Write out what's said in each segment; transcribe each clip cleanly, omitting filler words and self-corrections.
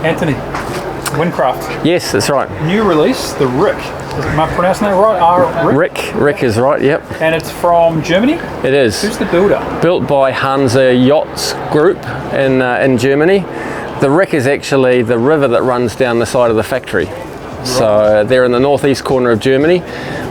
Anthony, Windcraft. Yes, that's right. New release, the Ryck. Am I pronouncing that right? Ryck is right, yep. And it's from Germany? It is. Who's the builder? Built by Hanse Yachts Group in Germany. The Ryck is actually the river that runs down the side of the factory. Right. So they're in the northeast corner of Germany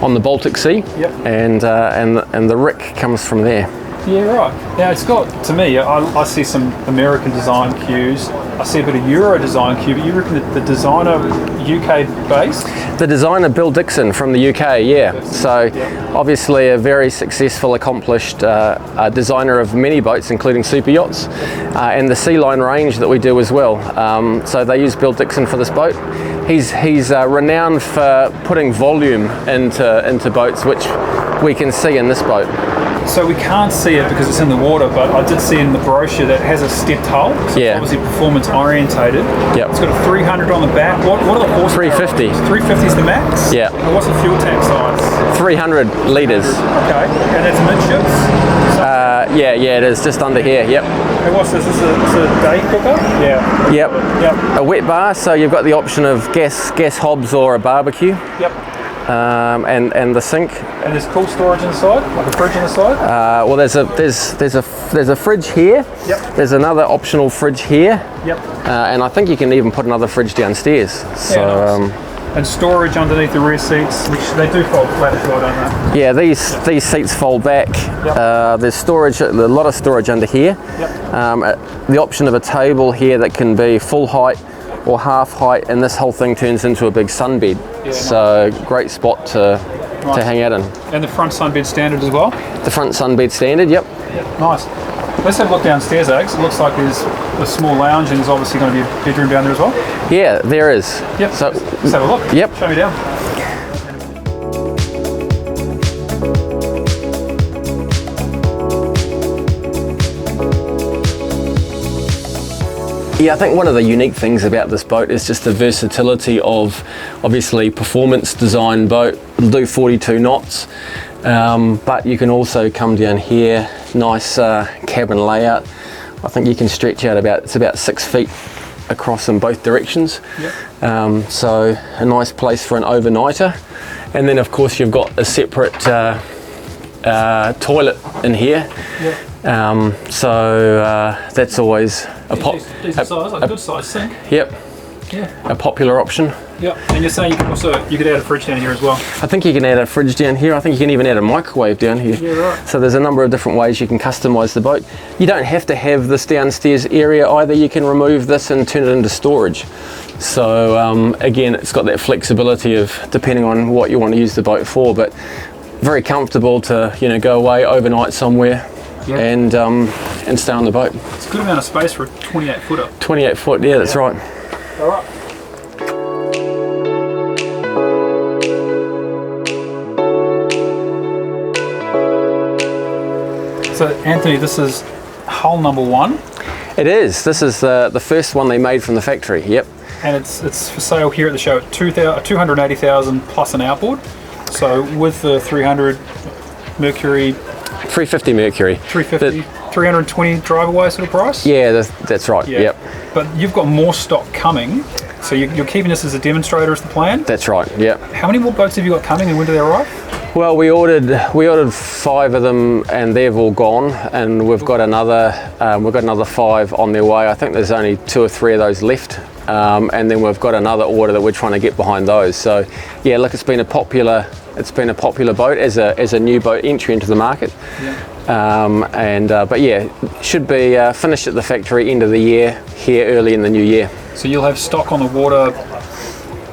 on the Baltic Sea. Yep. And the Ryck comes from there. Yeah, right. Now it's got, to me, I see some American design cues. I see a bit of Euro design cue, but you reckon that the designer UK based? The designer Bill Dixon from the UK, yeah. So obviously a very successful, accomplished designer of many boats, including super yachts, and the Sea Line range that we do as well. So they use Bill Dixon for this boat. He's renowned for putting volume into boats, which we can see in this boat. So we can't see it because it's in the water, but I did see in the brochure that it has a stepped hull. So it's obviously performance-orientated. Yep. It's got a 300 on the back. What are the horsepower? 350. 350 is the max? Yeah. And what's the fuel tank size? 300 litres. Okay. And that's midships? Yeah, it is just under here. Yep. And what's this? Is this a day cooker? Yeah. Yep. A wet bar, so you've got the option of gas hobs or a barbecue. Yep. And the sink. And there's cool storage inside, like a fridge on the side. Well, there's a fridge here. Yep. There's another optional fridge here. Yep. And I think you can even put another fridge downstairs. So. Yeah, nice. And storage underneath the rear seats, which they do fold flat as well, don't they? Yeah, these seats fold back. Yep. There's storage, a lot of storage under here. Yep. The option of a table here that can be full height or half height, and this whole thing turns into a big sunbed. Yeah, so nice. Great spot to hang out in. And the front sunbed standard as well? The front sunbed standard, yep. Nice. Let's have a look downstairs, Alex. It looks like there's a small lounge and there's obviously going to be a bedroom down there as well. Yeah, there is. Yep. So let's have a look. Yep. Show me down. Yeah, I think one of the unique things about this boat is just the versatility of, obviously, performance design boat. It'll do 42 knots, but you can also come down here, nice cabin layout. I think you can stretch out it's about 6 feet across in both directions. Yep. So a nice place for an overnighter. And then of course you've got a separate toilet in here. Yep. So that's always a good size sink. Yep. Yeah. A popular option. Yep. And you're saying you could add a fridge down here as well. I think you can add a fridge down here. I think you can even add a microwave down here. Yeah, right. So there's a number of different ways you can customize the boat. You don't have to have this downstairs area either. You can remove this and turn it into storage. So again, it's got that flexibility of depending on what you want to use the boat for, but very comfortable to go away overnight somewhere. Yep. And stay on the boat. It's a good amount of space for a 28 footer. 28 foot, yeah, that's right. All right. So Anthony, this is hull number 1. It is. This is the first one they made from the factory. Yep. And it's for sale here at the show at 280,000 plus an outboard. So with the 300 Mercury. 350 Mercury. 350. 320 drive away sort of price? Yeah, that's right. Yeah. Yep. But you've got more stock coming, so you're keeping this as a demonstrator as the plan? That's right. Yep. How many more boats have you got coming, and when do they arrive? Well, we ordered 5 of them, and they've all gone, and we've got another 5 on their way. I think there's only 2 or 3 of those left, and then we've got another order that we're trying to get behind those. So yeah, look, it's been a popular boat as a new boat entry into the market. Yeah. But yeah, should be finished at the factory end of the year, here early in the new year. So you'll have stock on the water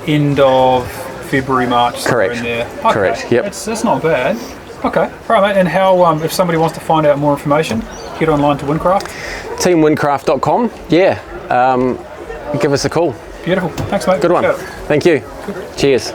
end of February, March. Correct. In there. Okay. Correct. Yep. That's not bad. Okay. All right, mate. And how if somebody wants to find out more information, get online to Windcraft. Teamwindcraft.com. Yeah. Give us a call. Beautiful. Thanks, mate. Good one. Thank you. Cheers.